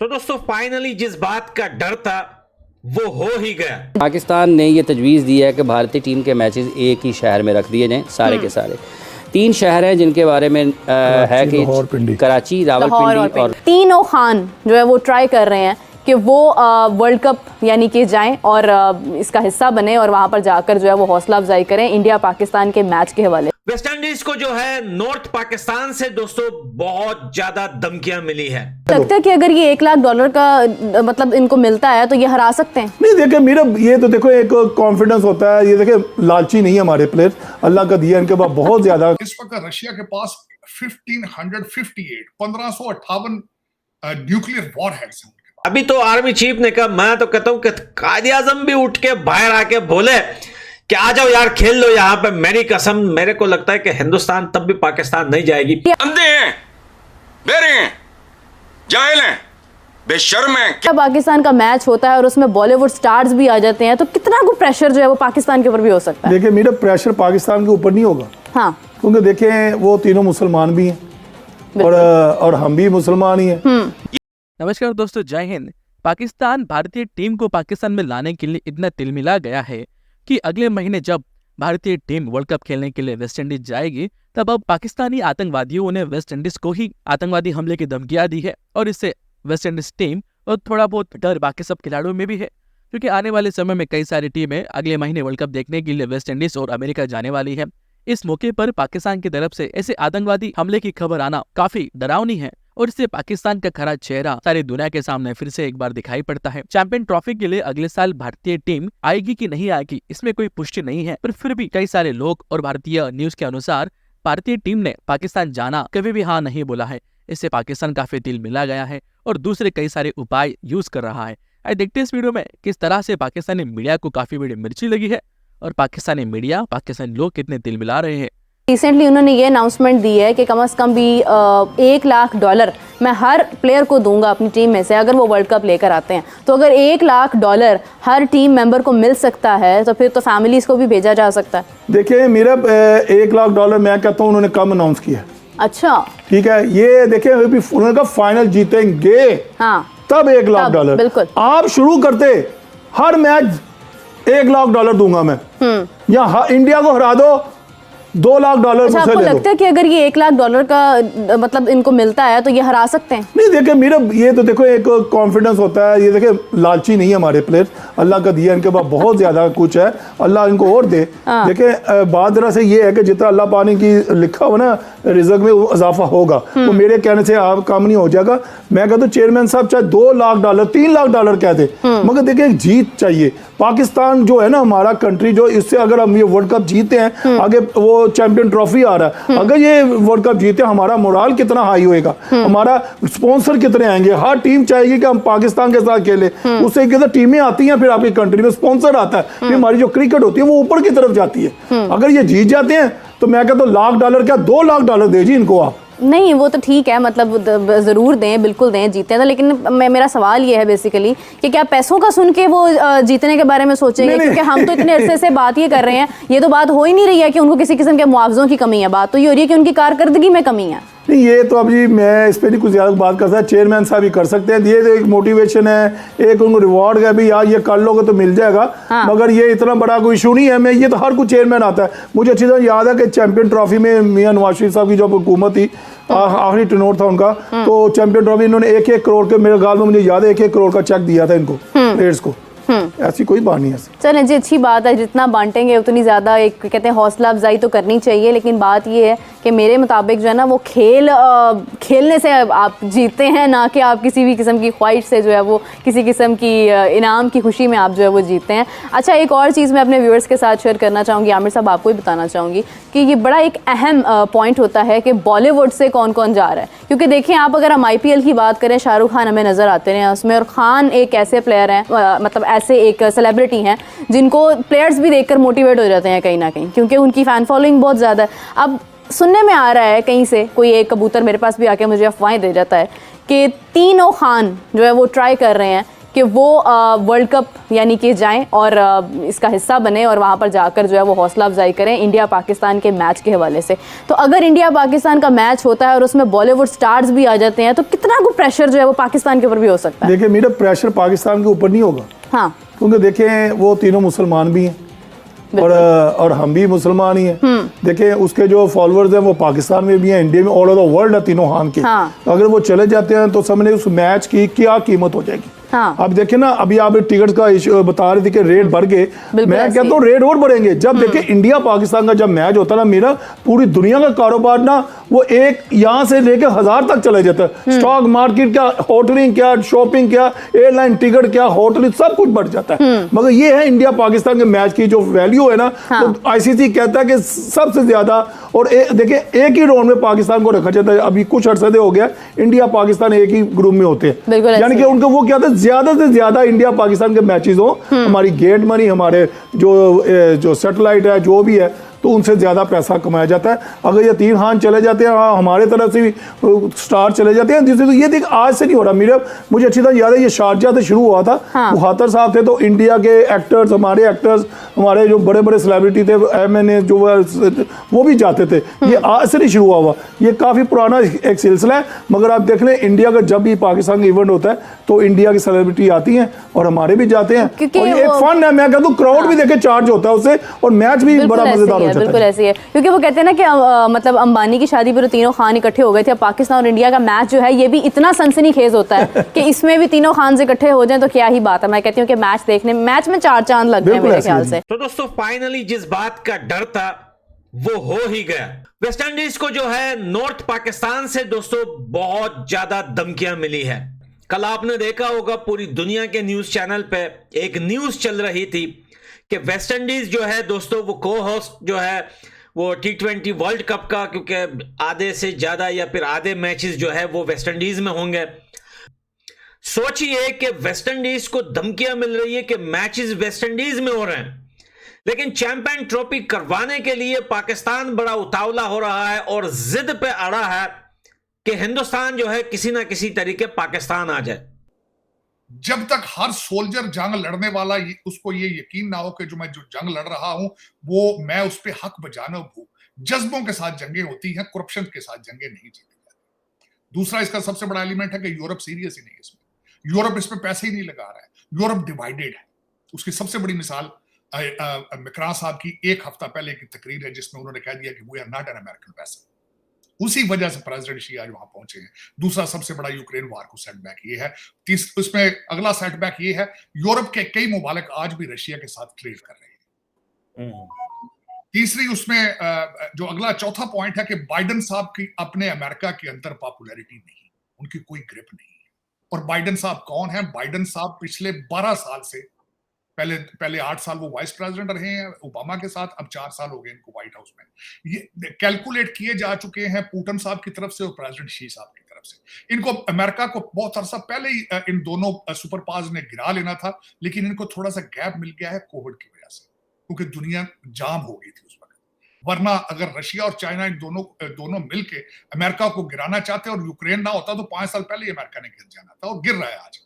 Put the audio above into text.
तो दोस्तों फाइनली जिस बात का डर था वो हो ही गया। पाकिस्तान ने ये तजवीज़ दी है कि भारतीय टीम के मैचेस एक ही शहर में रख दिए जाएं, सारे के सारे। 3 शहर हैं जिनके बारे में है कि कराची, रावलपिंडी और तीनों खान जो है वो ट्राई कर रहे हैं कि वो वर्ल्ड कप यानी कि जाएं और इसका हिस्सा बने और वहां पर जाकर जो है वो हौसला अफजाई करें इंडिया पाकिस्तान के मैच के हवाले। वेस्ट इंडीज को जो है नॉर्थ पाकिस्तान से दोस्तों बहुत ज्यादा धमकियां मिली है। लगता है कि अगर ये $1 लाख का मतलब इनको मिलता है तो ये हरा सकते हैं। नहीं देखिए मेरा ये तो देखो एक कॉन्फिडेंस होता है, ये देखिए लालची नहीं है हमारे प्लेयर, अल्लाह का दिया इनके पास बहुत ज्यादा। इस वक्त रशिया के पास 1558 न्यूक्लियर वॉरहेड्स हैं। अभी तो आर्मी चीफ ने कहा, मैं तो कहता हूं कि कायदे आजम भी उठ के बाहर आके बोले कि आ जाओ यार खेल लो यहाँ पे। मेरी कसम, मेरे को लगता है कि हिंदुस्तान तब भी पाकिस्तान नहीं जाएगी। अंधे हैं, बेरे हैं, जाहिल हैं, बेशर्म हैं। पाकिस्तान का मैच होता है और उसमें बॉलीवुड स्टार्स भी आ जाते हैं तो कितना को प्रेशर जो है वो पाकिस्तान के ऊपर भी हो सकता है। देखिए मेरा प्रेशर पाकिस्तान के ऊपर नहीं होगा। हाँ, क्योंकि देखें वो तीनों मुसलमान भी हैं और हम भी मुसलमान ही हैं। नमस्कार दोस्तों, जय हिंद। पाकिस्तान भारतीय टीम को पाकिस्तान में लाने के लिए इतना तिलमिला गया है कि अगले महीने जब भारतीय टीम वर्ल्ड कप खेलने के लिए वेस्ट इंडीज जाएगी तब अब पाकिस्तानी आतंकवादियों ने वेस्ट इंडीज को ही आतंकवादी हमले की धमकियां दी है। और इससे वेस्ट इंडीज टीम और थोड़ा बहुत डर बाकी सब खिलाड़ियों में भी है, क्योंकि आने वाले समय में कई सारी टीमें अगले महीने वर्ल्ड कप देखने के लिए वेस्ट इंडीज और अमेरिका जाने वाली है। इस मौके पर पाकिस्तान की तरफ से ऐसे आतंकवादी हमले की खबर आना काफी डरावनी है और इससे पाकिस्तान का खरा चेहरा सारी दुनिया के सामने फिर से एक बार दिखाई पड़ता है। चैंपियन ट्रॉफी के लिए अगले साल भारतीय टीम आएगी कि नहीं आएगी इसमें कोई पुष्टि नहीं है, पर फिर भी कई सारे लोग और भारतीय न्यूज के अनुसार भारतीय टीम ने पाकिस्तान जाना कभी भी हाँ नहीं बोला है। इससे पाकिस्तान काफी दिल मिला गया है और दूसरे कई सारे उपाय यूज कर रहा है। आइए देखते हैं इस वीडियो में किस तरह से पाकिस्तानी मीडिया को काफी बड़ी मिर्ची लगी है और पाकिस्तानी मीडिया, पाकिस्तानी लोग कितने दिल मिला रहे हैं। रिसेंटली उन्होंने ये अनाउंसमेंट दी है कि कम से कम भी $1 लाख मैं हर प्लेयर को दूंगा अपनी टीम में से अगर वो वर्ल्ड कप लेकर आते हैं। तो अगर $1 लाख हर टीम मेंबर को मिल सकता है तो फिर तो फैमिलीज को भी भेजा जा सकता है। देखिए मेरा $1 लाख मैं कहता हूँ उन्होंने कम अनाउंस किया। अच्छा ठीक है, ये देखिए उन्होंने कहा फाइनल जीतेंगे, हाँ तब $1 लाख। बिल्कुल आप शुरू करते हर मैच $1 लाख दूंगा मैं, या इंडिया को हरा दो $2 लाख। अच्छा, आपको लगता है कि अगर ये $1 लाख का मतलब इनको मिलता है तो ये हरा सकते हैं? नहीं देखिए मेरा ये तो देखो एक कॉन्फिडेंस होता है, ये देखिए लालची नहीं है हमारे प्लेयर, अल्लाह का दिया इनके पास बहुत ज्यादा कुछ है, अल्लाह इनको और दे। देखिए बात तरह से ये है कि जितना अल्लाह पाने की लिखा हो ना रिजक में वो इजाफा होगा, तो मेरे कहने से आप काम नहीं हो जाएगा। मैं कहता हूँ चेयरमैन साहब चाहे $2 लाख $3 लाख कहते, मगर देखिए एक जीत चाहिए। पाकिस्तान जो है ना हमारा कंट्री, जो इससे अगर हम ये वर्ल्ड कप जीते हैं, आगे वो चैंपियन ट्रॉफी आ रहा है, अगर ये वर्ल्ड कप जीते हमारा मोराल कितना हाई होएगा, हमारा स्पॉन्सर कितने आएंगे। हर टीम चाहेगी कि हम पाकिस्तान के साथ खेले, उससे क्या टीमें आती हैं, फिर आपकी कंट्री में स्पॉन्सर आता है, फिर हमारी जो क्रिकेट होती है वो ऊपर की तरफ जाती है। अगर ये जीत जाते हैं तो मैं कहता हूँ $1 लाख क्या $2 लाख दे जी इनको आप। नहीं वो तो ठीक है, मतलब ज़रूर दें, बिल्कुल दें, जीते हैं। लेकिन मेरा सवाल ये है बेसिकली कि क्या पैसों का सुन के वो जीतने के बारे में सोचेंगे? क्योंकि हम तो इतने अरसे से बात ये कर रहे हैं, ये तो बात हो ही नहीं रही है कि उनको किसी किस्म के मुआवजों की कमी है, बात तो ये हो रही है कि उनकी कारकर्दगी में कमी है। नहीं ये तो अब जी मैं इस पर नहीं कुछ ज़्यादा बात कर सकता, चेयरमैन साहब ही कर सकते हैं। ये तो एक मोटिवेशन है, एक उनको रिवॉर्ड है भी यार ये कर लोगे तो मिल जाएगा। हाँ। मगर ये इतना बड़ा कोई इशू नहीं है। मैं ये तो हर कोई चेयरमैन आता है, मुझे अच्छी तरह याद है कि चैंपियन ट्रॉफी में मियां नवाज शरीफ साहब की जो हुकूमत थी, आखिरी टर्नओवर था उनका, तो चैंपियन ट्रॉफी इन्होंने 1-1 करोड़ के, मेरे ख्याल में मुझे याद है 1-1 करोड़ का चेक दिया था इनको प्लेयर्स को। ऐसी कोई बात नहीं है। चलें जी, अच्छी बात है, जितना बांटेंगे उतनी ज़्यादा एक कहते हैं हौसला अफजाई तो करनी चाहिए। लेकिन बात ये है कि मेरे मुताबिक जो है ना वो खेलने से आप जीतते हैं, ना कि आप किसी भी किस्म की ख्वाहिश से जो है वो किसी किस्म की इनाम की खुशी में आप जो है वो जीतते हैं। अच्छा, एक और चीज़ मैं अपने व्यूअर्स के साथ शेयर करना चाहूँगी, आमिर साहब आपको ही बताना चाहूँगी कि ये बड़ा एक अहम पॉइंट होता है कि बॉलीवुड से कौन कौन जा रहा है। क्योंकि देखें आप, अगर हम IPL की बात करें, शाहरुख खान हमें नज़र आते हैं उसमें, और खान एक ऐसे प्लेयर हैं, मतलब ऐसे एक सेलिब्रिटी हैं जिनको प्लेयर्स भी देखकर मोटिवेट हो जाते हैं कहीं ना कहीं, क्योंकि उनकी फ़ैन फॉलोइंग बहुत ज़्यादा है। अब सुनने में आ रहा है कहीं से, कोई एक कबूतर मेरे पास भी आके मुझे अफवाहें दे जाता है कि तीनों खान जो है वो ट्राई कर रहे हैं कि वो वर्ल्ड कप यानी कि जाएं और इसका हिस्सा बने और वहाँ पर जाकर जो है वो हौसला अफजाई करें इंडिया पाकिस्तान के मैच के हवाले से। तो अगर इंडिया पाकिस्तान का मैच होता है और उसमें बॉलीवुड स्टार्स भी आ जाते हैं तो कितना को प्रेशर जो है वो पाकिस्तान के ऊपर भी हो सकता है? देखिए मेरा प्रेशर पाकिस्तान के ऊपर नहीं होगा। हाँ, क्योंकि देखें वो तीनों मुसलमान भी हैं और हम भी मुसलमान ही हैं। देखें उसके जो फॉलोअर्स हैं वो पाकिस्तान में भी हैं, इंडिया में, ऑल ओवर द वर्ल्ड है तीनों खान के। हाँ। अगर वो चले जाते हैं तो समझे उस मैच की क्या कीमत हो जाएगी। हाँ। अब देखें ना, अभी आप टिकट का बता रहे थे कि रेट बढ़ गए, मैं कहता हूँ रेट और बढ़ेंगे। जब देखें इंडिया पाकिस्तान का जब मैच होता है ना, मेरा पूरी दुनिया का कारोबार ना वो एक यहाँ से लेकर 1000 तक चले जाता है। स्टॉक मार्केट क्या, होटलिंग क्या, शॉपिंग क्या, एयरलाइन टिकट क्या, होटलिंग सब कुछ बढ़ जाता है। मगर ये है इंडिया पाकिस्तान के मैच की जो वैल्यू है ना, तो आईसीसी कहता है कि सबसे ज्यादा। और देखिए एक ही राउंड में पाकिस्तान को रखा जाता है। अभी कुछ अरसे हो गया इंडिया पाकिस्तान एक ही ग्रुप में होते हैं, यानी कि उनको वो क्या था, ज्यादा से ज्यादा इंडिया पाकिस्तान के मैचेस हो, हमारी गेट मनी, हमारे जो सैटेलाइट है, जो भी है, तो उनसे ज़्यादा पैसा कमाया जाता है। अगर ये तीन खान चले जाते हैं, हमारे तरफ से भी स्टार चले जाते हैं, जिससे तो ये देख आज से नहीं हो रहा। मुझे अच्छी तरह याद है ये शारजा से शुरू हुआ था। बुखातर साहब थे तो इंडिया के एक्टर्स, हमारे एक्टर्स, हमारे जो बड़े बड़े सेलिब्रिटी थे, MNA जो वो भी जाते थे। ये आज से नहीं शुरू हुआ, ये काफ़ी पुराना एक सिलसिला है। मगर आप देख लें इंडिया का जब भी पाकिस्तान का इवेंट होता है तो इंडिया की सेलिब्रिटी आती हैं और हमारे भी जाते हैं, और ये एक फन है। मैं कहता हूँ क्राउड भी देखे चार्ज होता है उससे, और मैच भी बड़ा मजेदार होता है। बिल्कुल ऐसी है, क्योंकि वो कहते हैं ना कि मतलब अंबानी की शादी पर तीनों खान इकट्ठे हो गए थे। पाकिस्तान और इंडिया का मैच जो है ये भी इतना सनसनीखेज होता है कि इसमें भी तीनों खान से इकट्ठे हो जाएं तो क्या ही बात है। मैं कहती हूँ कि मैच देखने, मैच में 4 चांद लग गए मेरे ख्याल से। तो दोस्तों फाइनली जिस बात का डर था वो हो ही गया। वेस्ट इंडीज को जो है नॉर्थ पाकिस्तान से दोस्तों बहुत ज्यादा धमकियां मिली है। कल आपने देखा होगा पूरी दुनिया के न्यूज चैनल पे एक न्यूज चल रही थी कि वेस्ट इंडीज जो है दोस्तों वो को होस्ट जो है वो T20 वर्ल्ड कप का, क्योंकि आधे से ज्यादा या फिर आधे मैचेस जो है वो वेस्ट इंडीज में होंगे। सोचिए कि वेस्ट इंडीज को धमकियां मिल रही है कि मैचेस वेस्ट इंडीज में हो रहे हैं, लेकिन चैंपियन ट्रॉफी करवाने के लिए पाकिस्तान बड़ा उतावला हो रहा है और जिद पे अड़ा है कि हिंदुस्तान जो है किसी ना किसी तरीके पाकिस्तान आ जाए। जब तक हर सोल्जर जंग लड़ने वाला उसको ये यकीन ना हो कि जो मैं जो जंग लड़ रहा हूं वो मैं उस पर हक बजाना भूल, जज्बों के साथ जंगें होती हैं, करप्शन के साथ जंगें नहीं जीती जाती। दूसरा इसका सबसे बड़ा एलिमेंट है कि यूरोप सीरियस ही नहीं है इसमें। यूरोप इस पे पैसे ही नहीं लगा रहा है। यूरोप डिवाइडेड है। उसकी सबसे बड़ी मिसाल मैक्रां साहब की एक हफ्ता पहले की तकरीर है जिसमें उन्होंने कह दिया कि we are not an American vessel. उसी वजह से प्रेसिडेंट शी आज वहां पहुंचे हैं। दूसरा सबसे बड़ा यूक्रेन वार को सेटबैक ये है। उसमें अगला सेटबैक ये है, यूरोप के कई मुमालिक आज भी रशिया के साथ ट्रेड कर रहे हैं। तीसरी उसमें जो अगला चौथा पॉइंट है कि बाइडेन साहब की अपने अमेरिका के अंदर पॉपुलैरिटी नहीं, उनकी कोई ग्रिप नहीं है। और बाइडेन साहब कौन है? बाइडेन साहब पिछले 12 साल से, पहले 8 साल वो वाइस प्रेसिडेंट रहे हैं ओबामा के साथ, अब 4 साल हो गए इनको व्हाइट हाउस में। ये कैलकुलेट किए जा चुके हैं पुतिन साहब की तरफ से और प्रेसिडेंट शी साहब की तरफ से। इनको अमेरिका को बहुत अरसा पहले ही इन दोनों सुपर पावर्स ने गिरा लेना था, लेकिन इनको थोड़ा सा गैप मिल गया है कोविड की वजह से, क्योंकि दुनिया जाम हो गई थी उस वक्त। वरना अगर रशिया और चाइना इन दोनों मिलके अमेरिका को गिराना चाहते और यूक्रेन ना होता तो 5 साल पहले ही अमेरिका ने गिर जाना था, और गिर रहा है आज।